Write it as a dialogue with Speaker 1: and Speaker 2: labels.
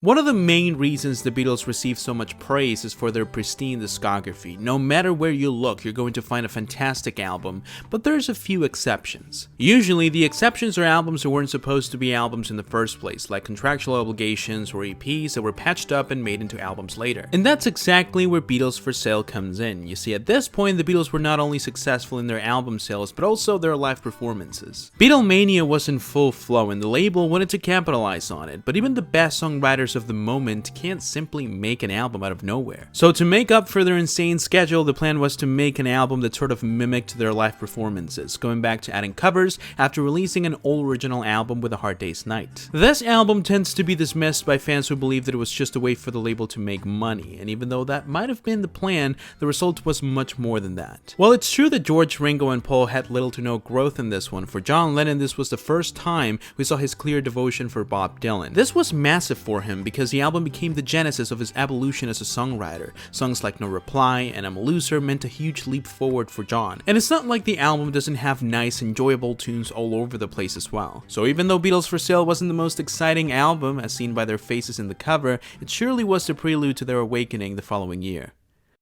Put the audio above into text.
Speaker 1: One of the main reasons the Beatles receive so much praise is for their pristine discography. No matter where you look, you're going to find a fantastic album, but there's a few exceptions. Usually, the exceptions are albums that weren't supposed to be albums in the first place, like contractual obligations or EPs that were patched up and made into albums later. And that's exactly where Beatles for Sale comes in. You see, at this point, the Beatles were not only successful in their album sales, but also their live performances. Beatlemania was in full flow, and the label wanted to capitalize on it, but even the best songwriters of the moment can't simply make an album out of nowhere. So to make up for their insane schedule, the plan was to make an album that sort of mimicked their live performances, going back to adding covers after releasing an all original album with A Hard Day's Night. This album tends to be dismissed by fans who believe that it was just a way for the label to make money, and even though that might have been the plan, the result was much more than that. While it's true that George, Ringo, and Paul had little to no growth in this one, for John Lennon this was the first time we saw his clear devotion for Bob Dylan. This was massive for him because the album became the genesis of his evolution as a songwriter. Songs like No Reply and I'm a Loser meant a huge leap forward for John. And it's not like the album doesn't have nice, enjoyable tunes all over the place as well. So even though Beatles for Sale wasn't the most exciting album, as seen by their faces in the cover, it surely was the prelude to their awakening the following year.